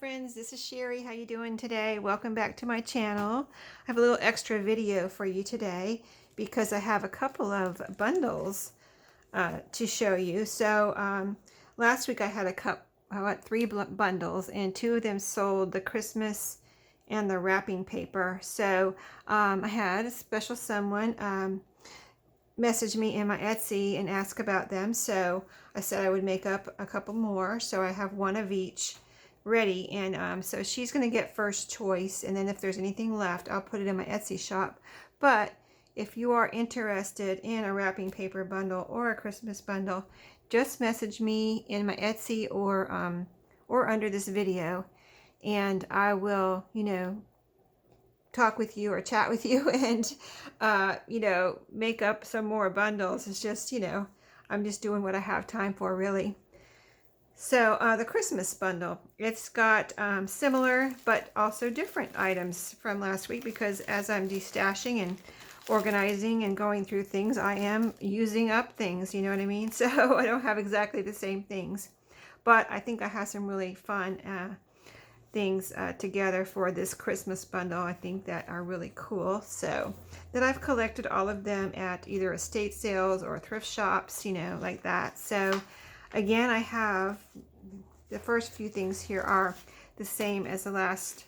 friends, this is Sherry. How you doing today? Welcome back to my channel. I have a little extra video for you today because I have a couple of bundles to show you. So last week I had three bundles, and two of them sold the Christmas and the wrapping paper. So I had a special someone message me in my Etsy and ask about them. So I said I would make up a couple more. So I have one of each ready, and so she's going to get first choice, and then if there's anything left I'll put it in my Etsy shop. But if you are interested in a wrapping paper bundle or a Christmas bundle, just message me in my Etsy or under this video, and I will, talk with you or chat with you and make up some more bundles. It's just, I'm just doing what I have time for, really. So the Christmas bundle, it's got similar but also different items from last week, because as I'm destashing and organizing and going through things, I am using up things, you know what I mean? So I don't have exactly the same things, but I think I have some really fun things together for this Christmas bundle, I think, that are really cool. So that I've collected all of them at either estate sales or thrift shops, like that. So again, I have the first few things here are the same as the last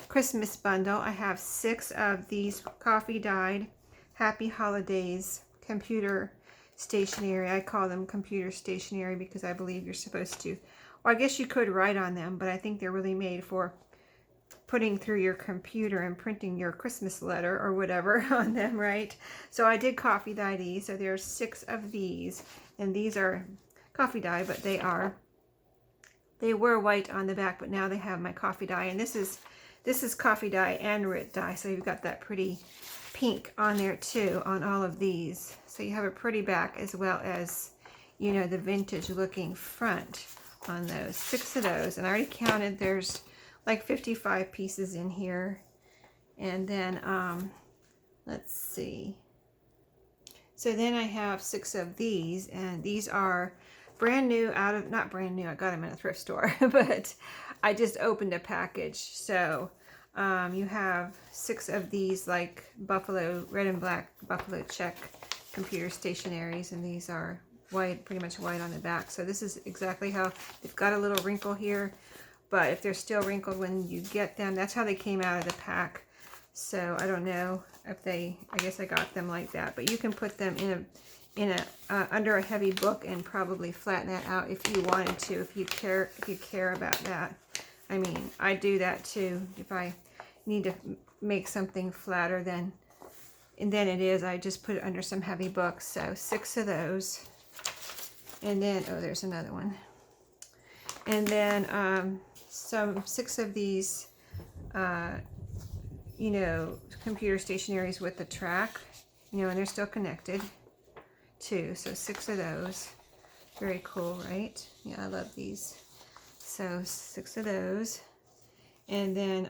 Christmas bundle. I have 6 of these coffee dyed Happy Holidays computer stationery. I call them computer stationery because I believe you're supposed to, or I guess you could write on them, but I think they're really made for putting through your computer and printing your Christmas letter or whatever on them, right? So I did coffee dye these. So there's 6 of these, and these are coffee dye, but they were white on the back, but now they have my coffee dye. And this is coffee dye and writ dye, so you've got that pretty pink on there too on all of these. So you have a pretty back as well as, the vintage looking front on those. 6 of those, and I already counted, there's like 55 pieces in here. And then let's see, so then I have 6 of these, and these are brand new, not brand new, I got them in a thrift store, but I just opened a package. So you have 6 of these, like buffalo, red and black buffalo check computer stationaries, and these are white, pretty much white on the back. So this is exactly how they've got a little wrinkle here, but if they're still wrinkled when you get them, that's how they came out of the pack. So I don't know if I guess I got them like that, but you can put them under a heavy book and probably flatten that out if you wanted to, if you care about that. I mean, I do that too. If I need to make something flatter than it is, I just put it under some heavy books. So 6 of those. And then, oh, there's another one. And then some 6 of these, computer stationaries with the track, and they're still connected too. So 6 of those. Very cool, right? Yeah, I love these. So 6 of those. And then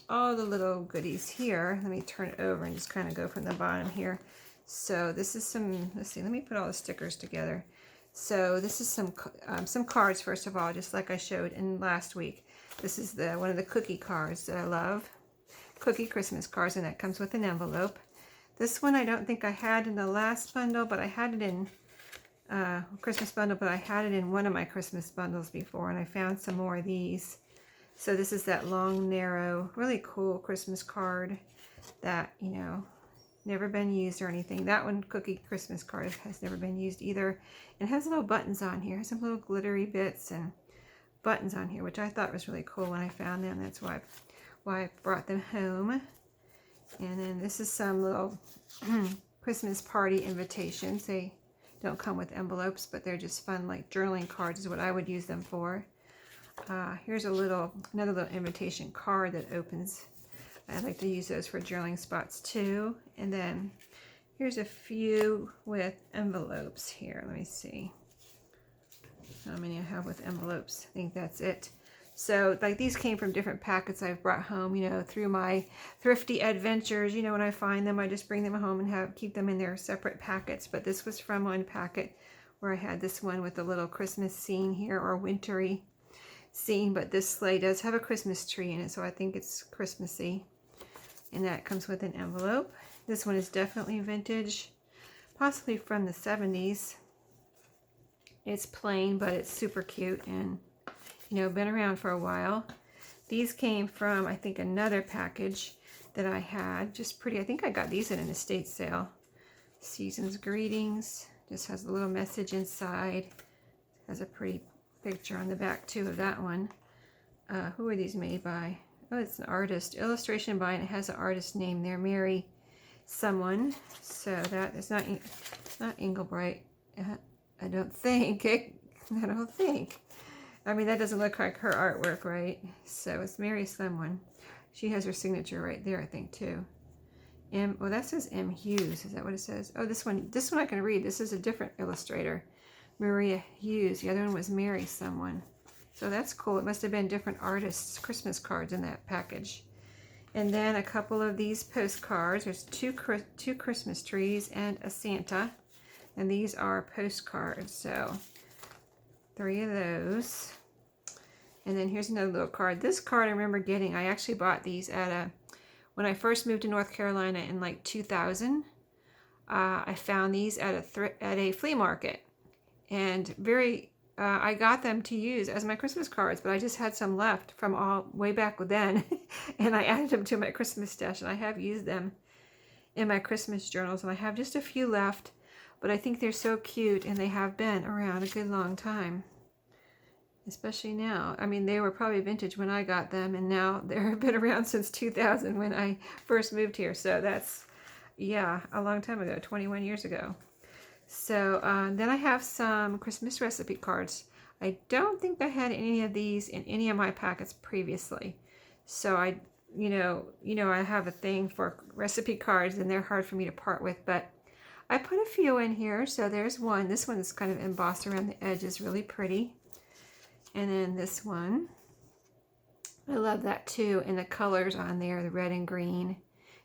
all the little goodies here. Let me turn it over and just kind of go from the bottom here. So this is some, let's see, let me put all the stickers together. So this is some cards, first of all, just like I showed in last week. This is one of the cookie cards that I love. Cookie Christmas cards, and that comes with an envelope. This one I don't think I had in the last bundle, but I had it in Christmas bundle, but I had it in one of my Christmas bundles before, and I found some more of these. So this is that long, narrow, really cool Christmas card that, never been used or anything. That one, Cookie Christmas card, has never been used either. And it has little buttons on here, some little glittery bits and buttons on here, which I thought was really cool when I found them. That's why I brought them home. And then this is some little Christmas party invitations. They don't come with envelopes, but they're just fun, like journaling cards is what I would use them for. Here's another little invitation card that opens. I like to use those for journaling spots too. And then here's a few with envelopes here. Let me see how many I have with envelopes. I think that's it. So like these came from different packets I've brought home, through my thrifty adventures. When I find them, I just bring them home and keep them in their separate packets. But this was from one packet where I had this one with a little Christmas scene here, or wintry seen, but this sleigh does have a Christmas tree in it, so I think it's Christmassy. And that comes with an envelope. This one is definitely vintage, possibly from the 70s. It's plain, but it's super cute and, you know, been around for a while. These came from, I think, another package that I had. Just pretty. I think I got these at an estate sale. Season's Greetings. Just has a little message inside. Has a pretty picture on the back, too, of that one. Who are these made by? Oh, it's an artist. Illustration by, and it has an artist name there, Mary someone. So that is not Engelbright. I don't think. I don't think. I mean, that doesn't look like her artwork, right? So it's Mary someone. She has her signature right there, I think, too. Well, that says M. Hughes. Is that what it says? Oh, this one I can read. This is a different illustrator. Maria Hughes. The other one was Mary someone. So that's cool. It must have been different artists' Christmas cards in that package. And then a couple of these postcards. There's two Christmas trees and a Santa. And these are postcards. So 3 of those. And then here's another little card. This card I remember getting. I actually bought these at when I first moved to North Carolina in like 2000. I found these at a flea market. And I got them to use as my Christmas cards, but I just had some left from all way back then, and I added them to my Christmas stash, and I have used them in my Christmas journals, and I have just a few left, but I think they're so cute, and they have been around a good long time, especially now. I mean, they were probably vintage when I got them, and now they've been around since 2000 when I first moved here, so that's, yeah, a long time ago, 21 years ago. So then I have some Christmas recipe cards. I don't think I had any of these in any of my packets previously. So I have a thing for recipe cards, and they're hard for me to part with, but I put a few in here. So there's one. This one is kind of embossed around the edges, really pretty. And then this one, I love that too. And the colors on there, the red and green,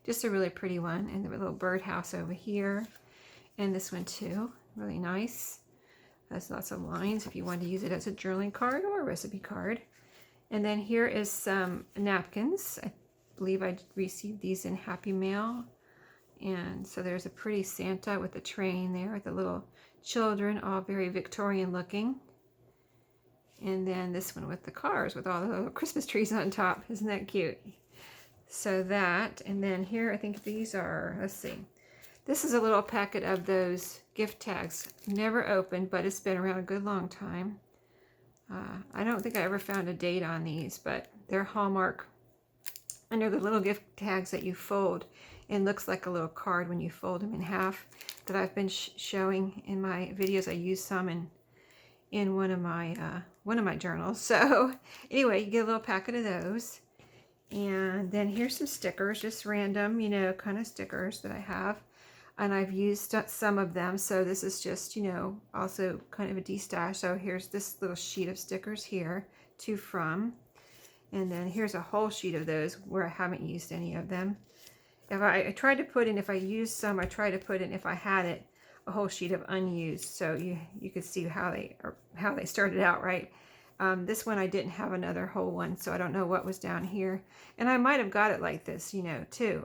just a really pretty one. And the little birdhouse over here. And this one too, really nice. Has lots of lines if you want to use it as a journaling card or a recipe card. And then here is some napkins. I believe I received these in Happy Mail. And so there's a pretty Santa with a train there with the little children, all very Victorian looking. And then this one with the cars with all the little Christmas trees on top. Isn't that cute? So that, and then here I think these are, let's see. This is a little packet of those gift tags. Never opened, but it's been around a good long time. I don't think I ever found a date on these, but they're Hallmark. And they're the little gift tags that you fold. And looks like a little card when you fold them in half that I've been showing in my videos. I used some in one of my journals. So anyway, you get a little packet of those. And then here's some stickers, just random, kind of stickers that I have. And I've used some of them, so this is just, also kind of a de-stash. So here's this little sheet of stickers here, to from. And then here's a whole sheet of those where I haven't used any of them. If I tried to put in, if I used some, I tried to put in, if I had it, a whole sheet of unused. So you could see how they started out, right? This one I didn't have another whole one, so I don't know what was down here. And I might have got it like this, too.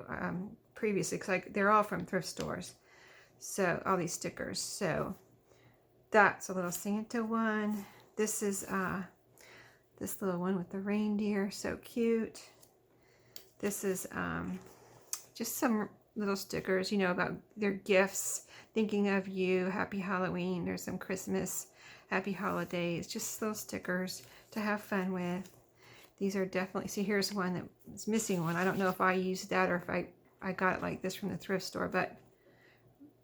Previously, because they're all from thrift stores. So all these stickers. So that's a little Santa one. This is this little one with the reindeer, so cute. This is just some little stickers, about their gifts, thinking of you, happy Halloween. There's some Christmas, happy holidays, just little stickers to have fun with. These are definitely, see, here's one that's missing one. I don't know if I used that or if I got it like this from the thrift store, but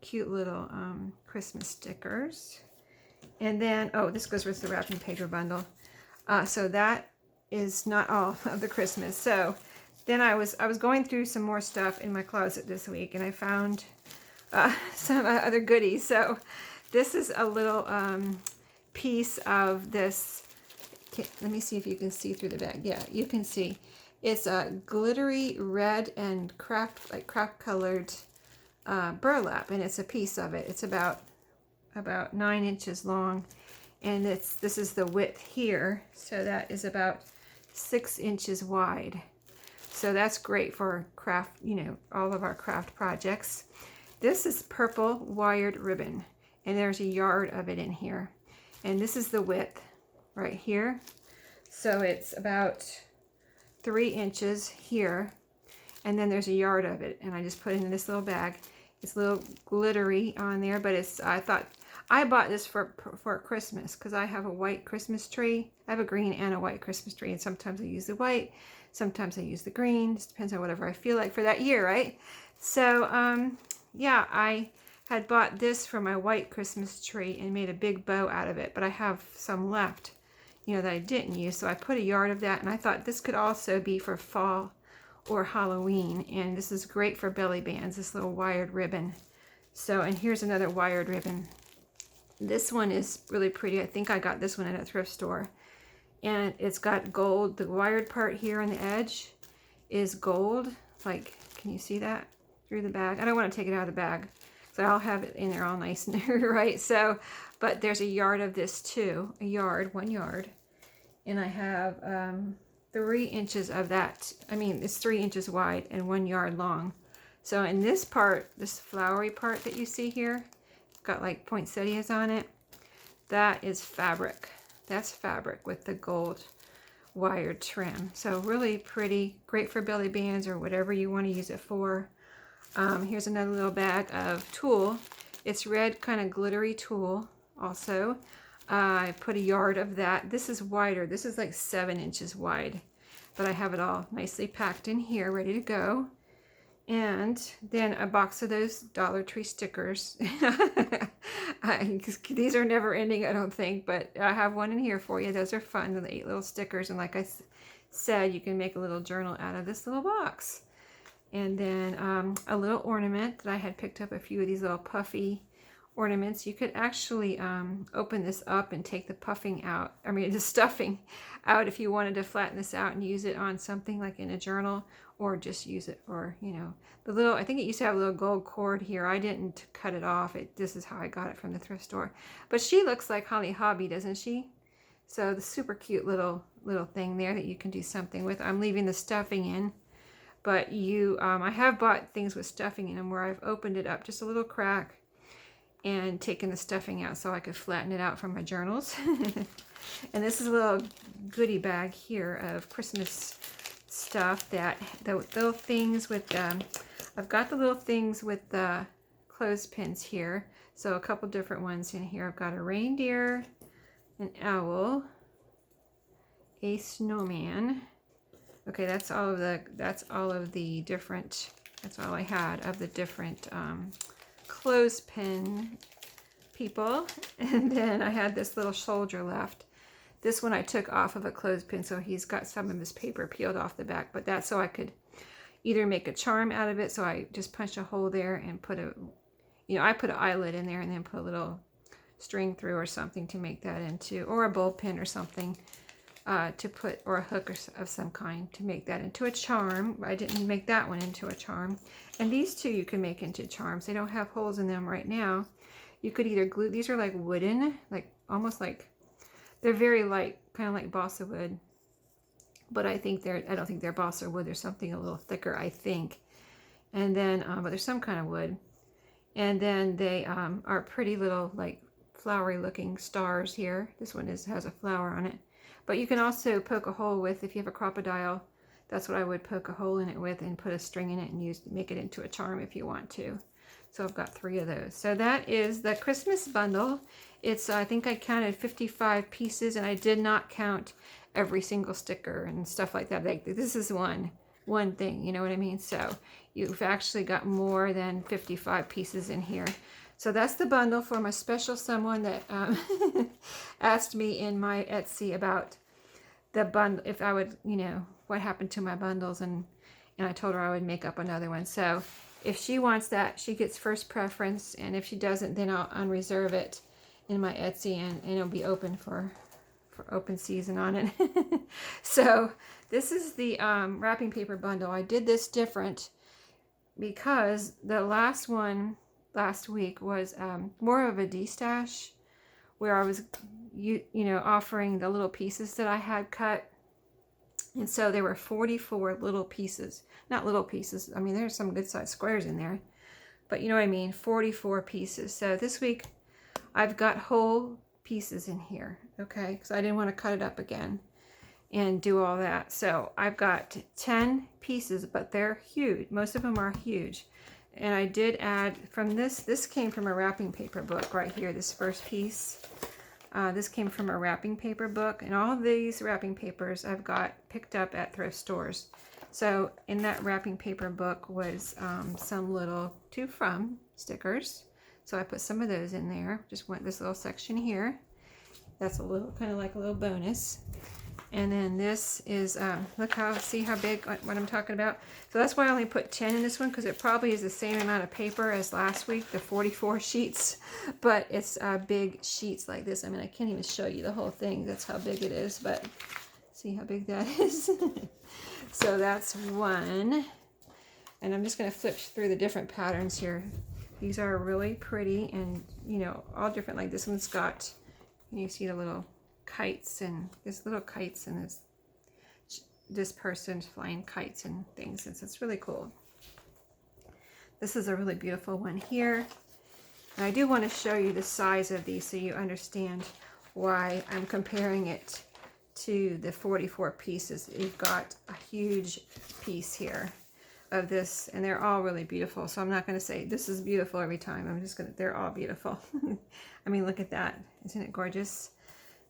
cute little Christmas stickers. And then, oh, this goes with the wrapping paper bundle. So that is not all of the Christmas. So then I was going through some more stuff in my closet this week, and I found some other goodies. So this is a little piece of this. Let me see if you can see through the bag. Yeah, you can see. It's a glittery red and craft colored burlap, and it's a piece of it. It's about 9 inches long, And this is the width here, so that is about 6 inches wide. So that's great for craft, you know, all of our craft projects. This is purple wired ribbon, and there's a yard of it in here. And this is the width right here. So it's about 3 inches here, and then there's a yard of it, and I just put it in this little bag. It's a little glittery on there, but it's, I bought this for Christmas because I have a white Christmas tree. I have a green and a white Christmas tree, and sometimes I use the white, sometimes I use the green. Just depends on whatever I feel like for that year, right? So, yeah, I had bought this for my white Christmas tree and made a big bow out of it, but I have some left, you know, that I didn't use. So I put a yard of that, and I thought this could also be for fall or Halloween, and this is great for belly bands, this little wired ribbon. So, and here's another wired ribbon. This one is really pretty. I think I got this one at a thrift store, and it's got gold. The wired part here on the edge is gold. Like, can you see that through the bag? I don't want to take it out of the bag, so I'll have it in there all nice and right. So, but there's a yard of this too, a yard, 1 yard, and I have 3 inches of that. I mean, it's 3 inches wide and 1 yard long. So in this part, this flowery part that you see here, got like poinsettias on it, that is fabric. That's fabric with the gold wired trim. So really pretty, great for belly bands or whatever you want to use it for. Here's another little bag of tulle. It's red, kind of glittery tulle also. I put a yard of that. This is wider. This is like 7 inches wide, but I have it all nicely packed in here, ready to go. And then a box of those Dollar Tree stickers. These are never ending, I don't think, but I have one in here for you. Those are fun, the 8 little stickers. And like I said, you can make a little journal out of this little box. And then a little ornament that I had picked up, a few of these little puffy ornaments. You could actually open this up and take the puffing out, I mean the stuffing out, if you wanted to flatten this out and use it on something like in a journal, or just use it for, you know, the little, I think it used to have a little gold cord here. I didn't cut it off. This is how I got it from the thrift store. But she looks like Holly Hobby, doesn't she? So the super cute little thing there that you can do something with. I'm leaving the stuffing in, but I have bought things with stuffing in them where I've opened it up just a little crack and taken the stuffing out so I could flatten it out from my journals. And this is a little goodie bag here of Christmas stuff, that the little things with I've got the little things with the clothespins here. So a couple different ones in here. I've got a reindeer, an owl, a snowman. Okay, that's all of the different, that's all I had of the different clothespin people. And then I had this little soldier left. This one I took off of a clothespin, so he's got some of his paper peeled off the back, but that's so I could either make a charm out of it. So I just punched a hole there and put a, you know, I put an eyelet in there and then put a little string through or something to make that into, or a bowl pin or something to put, or a hook of some kind to make that into a charm. I didn't make that one into a charm. And these two you can make into charms. They don't have holes in them right now. You could either glue, these are like wooden, like almost like, they're very light, kind of like balsa wood, but I don't think they're balsa wood. There's something a little thicker, I think. And then, but there's some kind of wood. And then they are pretty little, like flowery looking stars here. This one has a flower on it. But you can also poke a hole with, if you have a crocodile, that's what I would poke a hole in it with and put a string in it and make it into a charm if you want to. So I've got 3 of those. So that is the Christmas bundle. It's, I think I counted 55 pieces, and I did not count every single sticker and stuff like that. Like, this is one thing, you know what I mean? So you've actually got more than 55 pieces in here. So that's the bundle for my special someone that asked me in my Etsy about the bundle, if I would, you know, what happened to my bundles, and I told her I would make up another one. So if she wants that, she gets first preference, and if she doesn't, then I'll unreserve it in my Etsy, and it'll be open for open season on it. So this is the wrapping paper bundle. I did this different because the last one last week was more of a destash where I was, you know, offering the little pieces that I had cut. And so there were 44 little pieces, not little pieces. I mean, there's some good sized squares in there, but you know what I mean? 44 pieces. So this week I've got whole pieces in here, okay? Because I didn't want to cut it up again and do all that. So I've got 10 pieces, but they're huge. Most of them are huge. And I did add from this came from a wrapping paper book right here, this first piece. This came from a wrapping paper book, and all of these wrapping papers I've got picked up at thrift stores. So in that wrapping paper book was some little to from stickers. So I put some of those in there. Just went this little section here. That's a little kind of like a little bonus. And then this is, look how, see how big, what I'm talking about? So that's why I only put 10 in this one, because it probably is the same amount of paper as last week, the 44 sheets, but it's big sheets like this. I mean, I can't even show you the whole thing. That's how big it is, but see how big that is? So that's one. And I'm just going to flip through the different patterns here. These are really pretty and, you know, all different. Like this one's got, you see the little kites, and there's little kites, and this person's flying kites and things. It's really cool. This is a really beautiful one here, and I do want to show you the size of these so you understand why I'm comparing it to the 44 pieces. You've got a huge piece here of this, and they're all really beautiful. So I'm not going to say this is beautiful every time. I'm just going to, they're all beautiful. I mean, look at that. Isn't it gorgeous?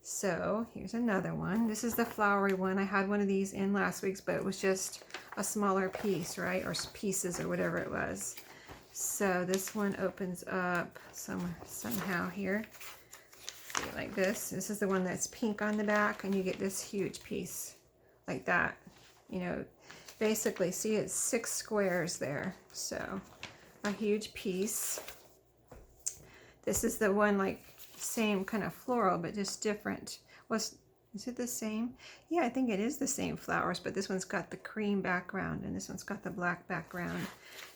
So here's another one. This is the flowery one. I had one of these in last week's, but it was just a smaller piece, right? Or pieces or whatever it was. So this one opens up somehow here. See, like this. This is the one that's pink on the back, and you get this huge piece like that. You know, basically, see, it's 6 squares there. So a huge piece. This is the one like same kind of floral, but just different. Is it the same? Yeah, I think it is the same flowers, but this one's got the cream background and this one's got the black background.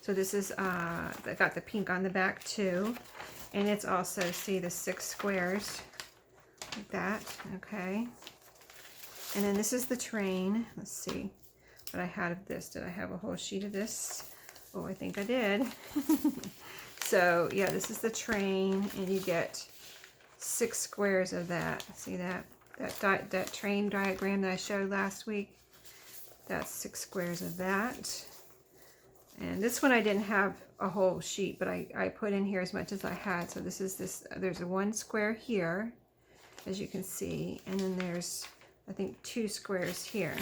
So this is got the pink on the back too, and it's also, see, the 6 squares like that. Okay, and then this is the train. Let's see what I had of this. Did I have a whole sheet of this? Oh, I think I did. So yeah, this is the train, and you get 6 squares of that. See that train diagram that I showed last week? That's 6 squares of that. And this one I didn't have a whole sheet, but I put in here as much as I had. So this is there's a 1 square here, as you can see, and then there's, I think, 2 squares here.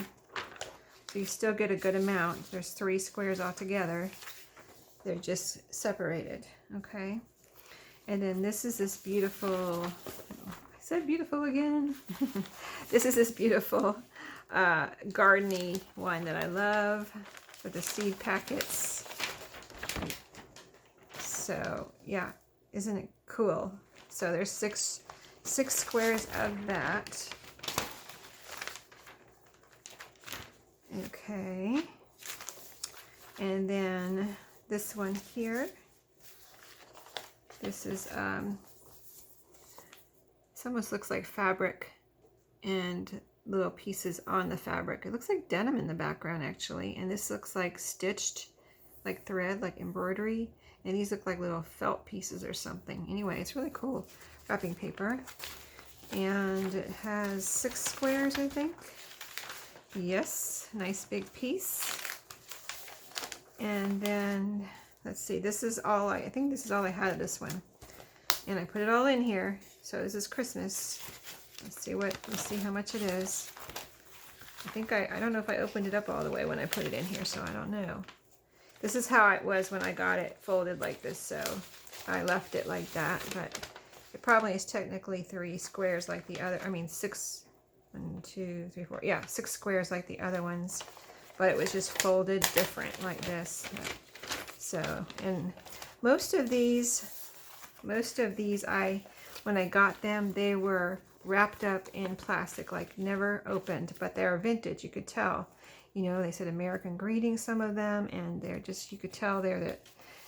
So you still get a good amount. There's 3 squares altogether. They're just separated, okay? And then this is this beautiful, I said beautiful again. This is this beautiful gardeny one that I love with the seed packets. So yeah, isn't it cool? So there's six squares of that. Okay. And then this one here. This is, this almost looks like fabric and little pieces on the fabric. It looks like denim in the background, actually. And this looks like stitched, like thread, like embroidery. And these look like little felt pieces or something. Anyway, it's really cool wrapping paper. And it has 6 squares, I think. Yes, nice big piece. And then, let's see, this is all I think this is all I had of this one. And I put it all in here. So this is Christmas. Let's see how much it is. I think I don't know if I opened it up all the way when I put it in here, so I don't know. This is how it was when I got it folded like this, so I left it like that, but it probably is technically 3 squares like the other, I mean 6, 1, 2, 3, 4, yeah, 6 squares like the other ones, but it was just folded different like this. So, and most of these when I got them, they were wrapped up in plastic, like never opened, but they're vintage, you could tell. You know, they said American Greetings, some of them, and they're just, you could tell they're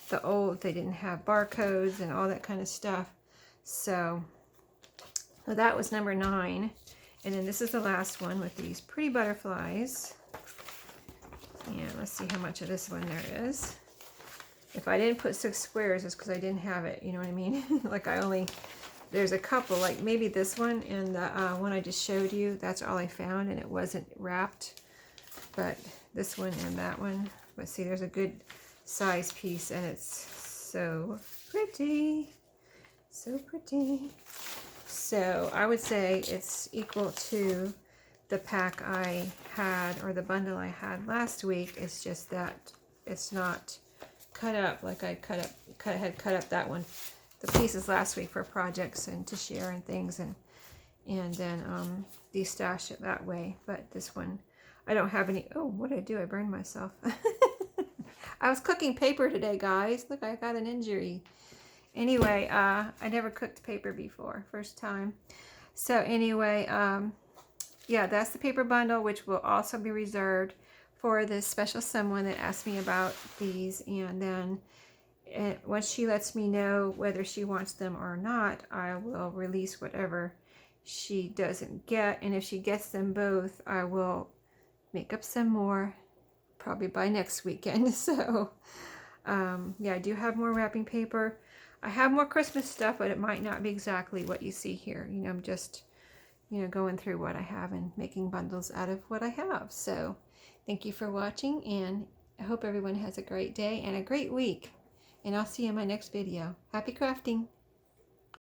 the old, they didn't have barcodes and all that kind of stuff. So So that was number 9. And then this is the last one with these pretty butterflies. And let's see how much of this one there is. If I didn't put 6 squares, it's because I didn't have it. You know what I mean? Like there's a couple, like maybe this one and the one I just showed you. That's all I found, and it wasn't wrapped. But this one and that one. But see, there's a good size piece, and it's so pretty. So pretty. So I would say it's equal to the pack I had, or the bundle I had last week. It's just that it's not cut up like I had cut up that one, the pieces last week for projects and to share and things, and then destash it that way. But this one, I don't have any. Oh, what did I do? I burned myself. I was cooking paper today, guys. Look, I got an injury. Anyway, I never cooked paper before, first time. So anyway, yeah, that's the paper bundle, which will also be reserved for this special someone that asked me about these. And then once she lets me know whether she wants them or not, I will release whatever she doesn't get. And if she gets them both, I will make up some more, probably by next weekend. So yeah, I do have more wrapping paper. I have more Christmas stuff, but it might not be exactly what you see here. You know, I'm just, you know, going through what I have and making bundles out of what I have. So thank you for watching, and I hope everyone has a great day and a great week. And I'll see you in my next video. Happy crafting!